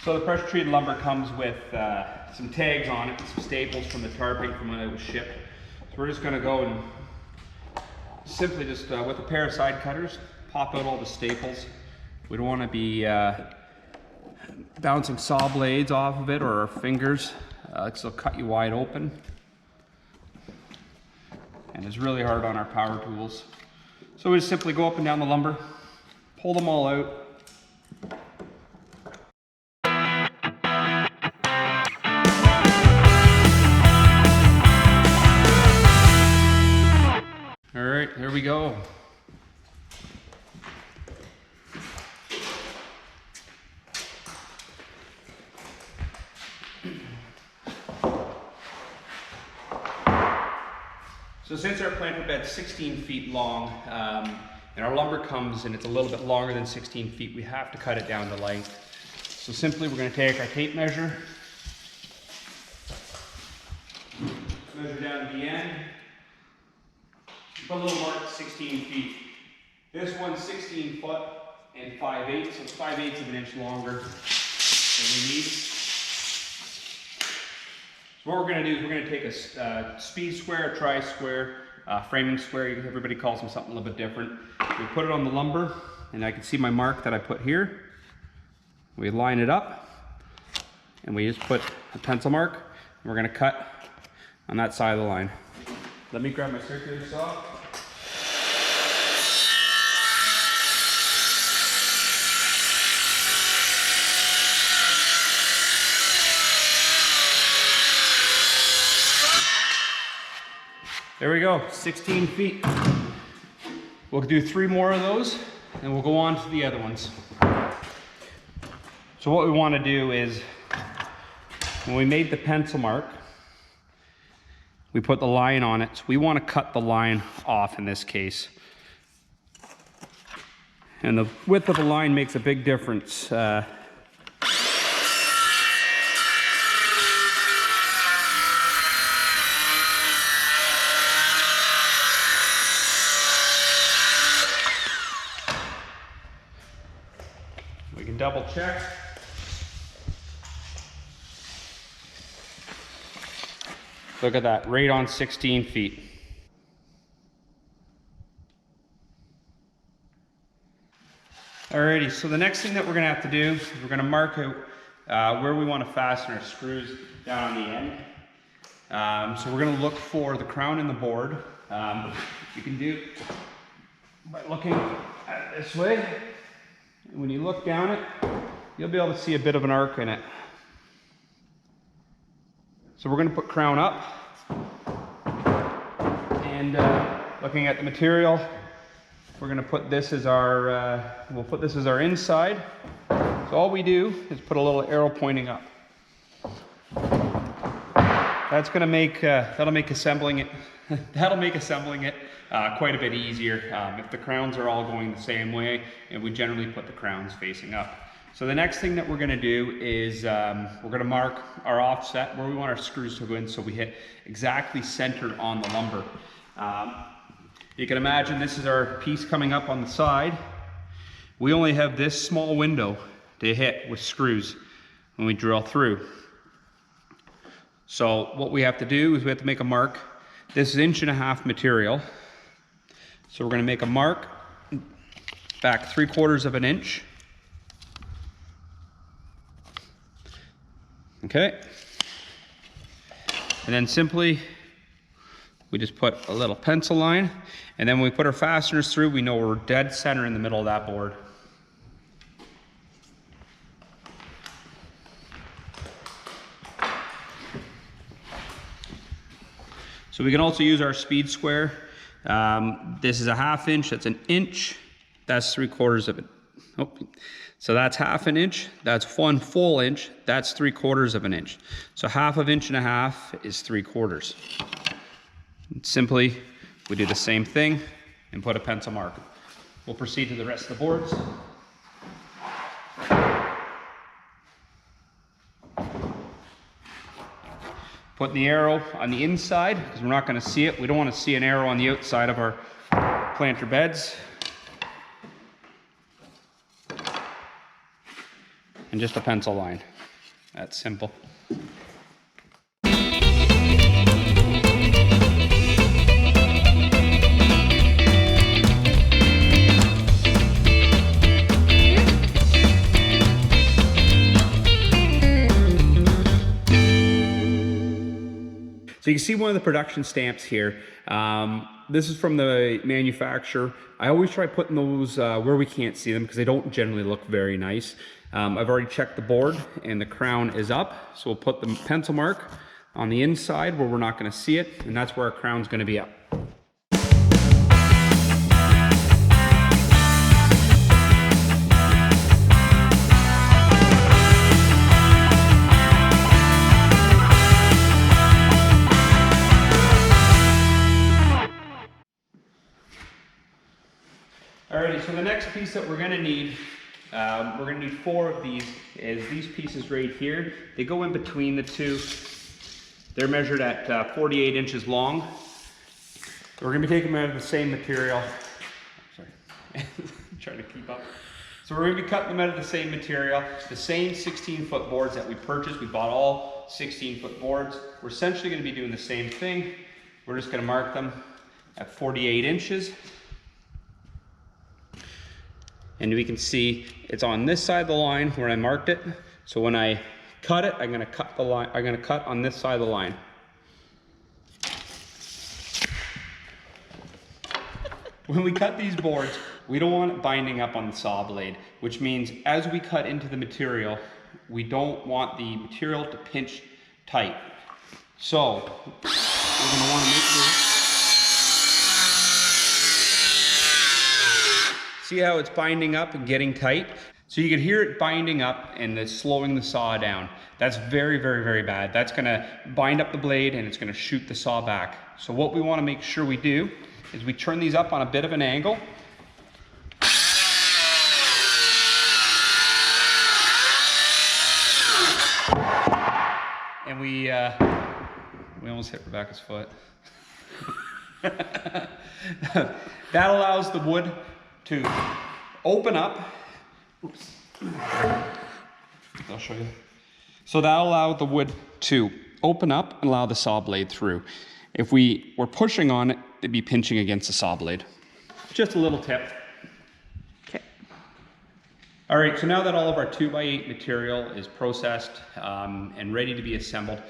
So the pressure treated lumber comes with some tags on it and some staples from the tarping from when it was shipped. So we're just going to go and simply just with a pair of side cutters pop out all the staples. We don't want to be bouncing saw blades off of it or our fingers, because they'll cut you wide open. And it's really hard on our power tools. So we just simply go up and down the lumber, pull them all out. All right, there we go. So since our planter bed's 16 feet long, and our lumber comes and it's a little bit longer than 16 feet, we have to cut it down to length. So simply we're going to take our tape measure, measure down to the end, put a little mark at 16 feet. This one's 16 foot and 5/8, so it's 5/8 of an inch longer than we need. So what we're going to do is we're going to take a speed square, a tri-square, framing square, everybody calls them something a little bit different. We put it on the lumber, and I can see my mark that I put here. We line it up, and we just put a pencil mark, and we're going to cut on that side of the line. Let me grab my circular saw. There we go, 16 feet. We'll do 3 more of those and we'll go on to the other ones. So what we want to do is, when we made the pencil mark, we put the line on it. So we want to cut the line off in this case. And the width of the line makes a big difference. We can double check. Look at that, right on 16 feet. Alrighty, so the next thing that we're gonna have to do is we're gonna mark out where we want to fasten our screws down on the end. So we're gonna look for the crown in the board. You can do by looking at it this way. And when you look down it, you'll be able to see a bit of an arc in it. So we're going to put crown up, and looking at the material, we're going to put this as our we'll put this as our inside. So all we do is put a little arrow pointing up. That's going to make that'll make assembling it quite a bit easier if the crowns are all going the same way, and we generally put the crowns facing up. So the next thing that we're going to do is we're going to mark our offset where we want our screws to go in, so we hit exactly centered on the lumber. You can imagine this is our piece coming up on the side. We only have this small window to hit with screws when we drill through. So what we have to do is we have to make a mark. This is 1.5 inch material. So we're going to make a mark back 3/4 of an inch. Okay. And then simply we just put a little pencil line, and then when we put our fasteners through, we know we're dead center in the middle of that board. So we can also use our speed square. This is a 1/2 inch, that's 1 inch, that's 3/4 of it. Oh, so that's 1/2 inch, that's 1 full inch, that's 3/4 of an inch. So 1/2 inch and a half is 3/4. Simply, we do the same thing and put a pencil mark. We'll proceed to the rest of the boards. Put the arrow on the inside because we're not going to see it. We don't want to see an arrow on the outside of our planter beds. and just a pencil line. That's simple. So you can see one of the production stamps here. This is from the manufacturer. I always try putting those where we can't see them because they don't generally look very nice. I've already checked the board and the crown is up. So we'll put the pencil mark on the inside where we're not going to see it, and that's where our crown's going to be up. Alrighty, so the next piece that we're gonna need 4 of these, is these pieces right here. They go in between the two. They're measured at 48 inches long. We're gonna be taking them out of the same material. Sorry, trying to keep up. So we're gonna be cutting them out of the same material, the same 16-foot boards that we purchased. We bought all 16-foot boards. We're essentially gonna be doing the same thing. We're just gonna mark them at 48 inches. And we can see it's on this side of the line where I marked it. So when I cut it, I'm gonna cut the line. I'm gonna cut on this side of the line. When we cut these boards, we don't want it binding up on the saw blade, which means as we cut into the material, we don't want the material to pinch tight. So we're gonna want to make sure. See how it's binding up and getting tight? So you can hear it binding up and it's slowing the saw down. That's very, very, very bad. That's gonna bind up the blade and it's gonna shoot the saw back. So what we wanna make sure we do is we turn these up on a bit of an angle. And we almost hit Rebecca's foot. That allows the wood to open up. Oops. I'll show you. So that'll allow the wood to open up and allow the saw blade through. If we were pushing on it, it'd be pinching against the saw blade. Just a little tip. Okay. All right, so now that all of our 2x8 material is processed and ready to be assembled,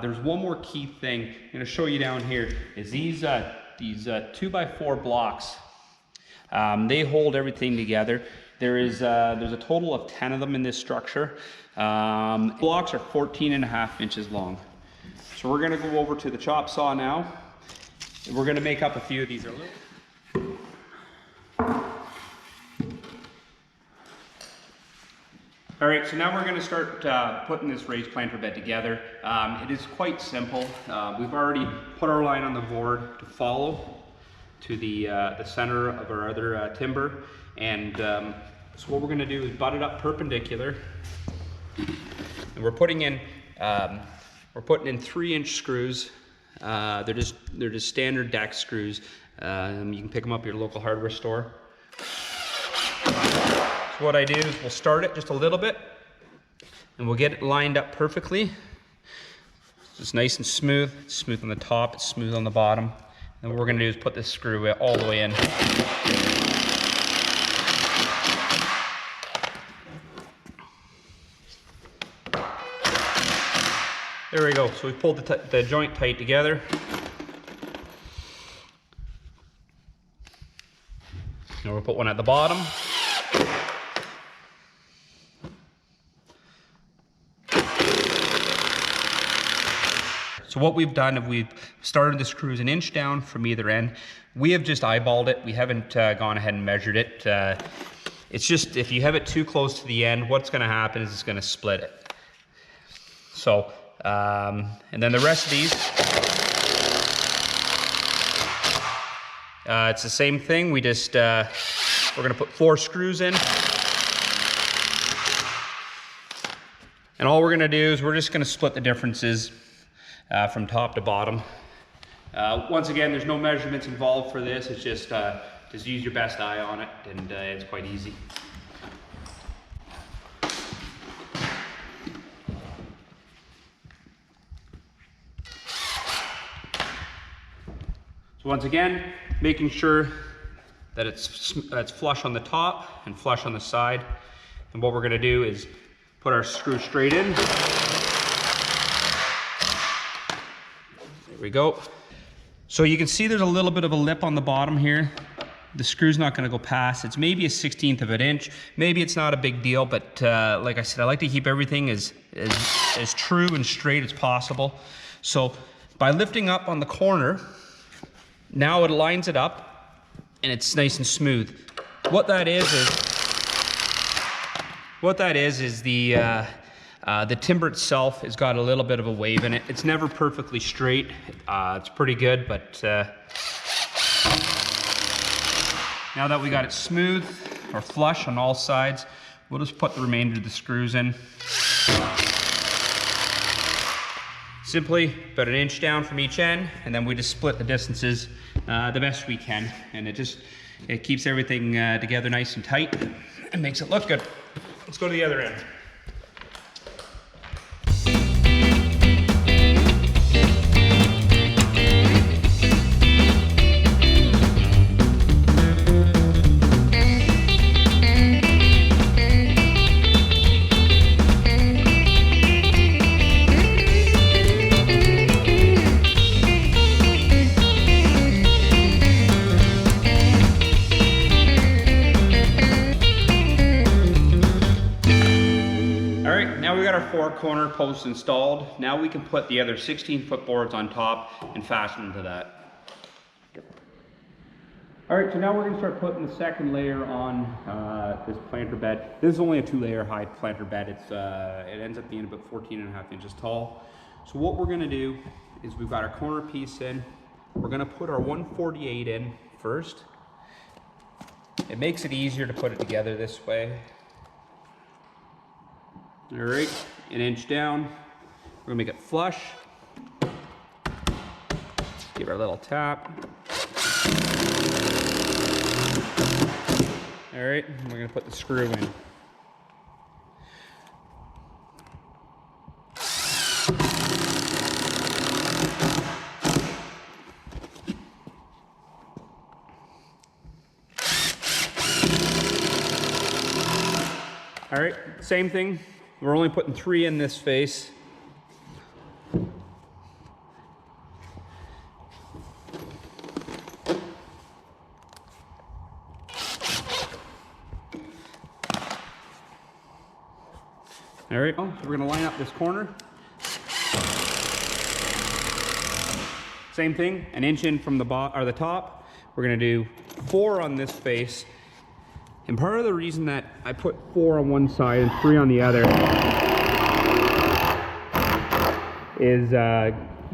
there's one more key thing I'm gonna show you down here is these 2x4 blocks. They hold everything together. There's a total of 10 of them in this structure. Blocks are 14.5 inches long. So we're gonna go over to the chop saw now. And we're gonna make up a few of these. All right, so now we're gonna start putting this raised planter bed together. It is quite simple. We've already put our line on the board to follow to the center of our other timber, and so what we're going to do is butt it up perpendicular, and we're putting in 3-inch screws. They're just standard deck screws. You can pick them up at your local hardware store. So what I do is we'll start it just a little bit, and we'll get it lined up perfectly. It's nice and smooth. It's smooth on the top. It's smooth on the bottom. And what we're going to do is put this screw all the way in. There we go. So we pulled the joint tight together. Now we'll put one at the bottom. So what we've done is we've started the screws 1 inch down from either end. We have just eyeballed it. We haven't gone ahead and measured it. It's just, if you have it too close to the end, what's gonna happen is it's gonna split it. So, and then the rest of these, it's the same thing. We just, we're gonna put 4 screws in. And all we're gonna do is we're just gonna split the differences from top to bottom. Once again, there's no measurements involved for this. It's just use your best eye on it, and it's quite easy. So once again, making sure that it's flush on the top and flush on the side. And what we're gonna do is put our screw straight in. There we go. So you can see there's a little bit of a lip on the bottom here. The screw's not gonna go past. It's maybe 1/16 of an inch. Maybe it's not a big deal, but like I said, I like to keep everything as true and straight as possible. So by lifting up on the corner, now it lines it up and it's nice and smooth. What that is the timber itself has got a little bit of a wave in it. It's never perfectly straight. It's pretty good, but now that we got it smooth or flush on all sides, we'll just put the remainder of the screws in. Simply about 1 inch down from each end, and then we just split the distances the best we can, and it keeps everything together nice and tight and makes it look good. Let's go to the other end. Our 4 corner posts installed. Now we can put the other 16-foot boards on top and fasten them to that. All right, so now we're going to start putting the second layer on this planter bed. This is only a 2-layer high planter bed. It ends up being about 14.5 inches tall. So what we're going to do is we've got our corner piece in. We're going to put our 148 in first. It makes it easier to put it together this way. All right, 1 inch down. We're gonna make it flush. Give her a little tap. All right, and we're gonna put the screw in. All right, same thing. We're only putting 3 in this face. All right, so we're gonna line up this corner. Same thing, 1 inch in from the top. We're gonna do 4 on this face. And part of the reason that I put 4 on one side and 3 on the other is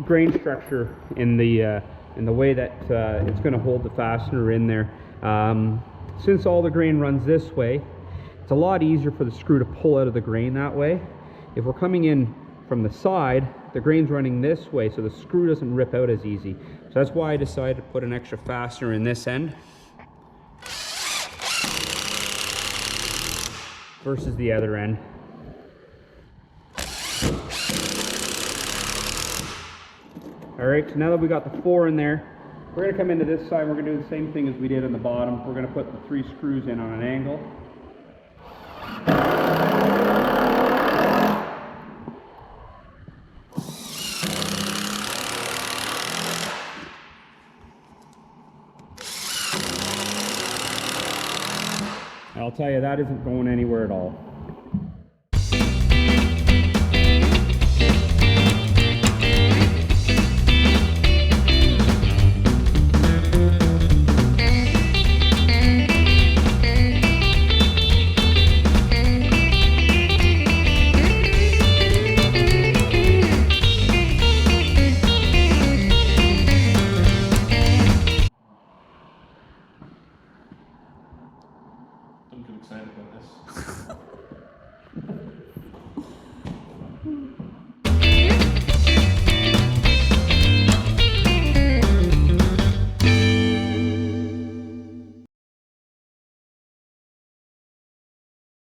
grain structure in the way that it's going to hold the fastener in there. Since all the grain runs this way, it's a lot easier for the screw to pull out of the grain that way. If we're coming in from the side, the grain's running this way, so the screw doesn't rip out as easy. So that's why I decided to put an extra fastener in this end versus the other end. All right, so now that we got the 4 in there, we're gonna come into this side. We're gonna do the same thing as we did on the bottom. We're gonna put the 3 screws in on an angle. I'll tell you, that isn't going anywhere at all.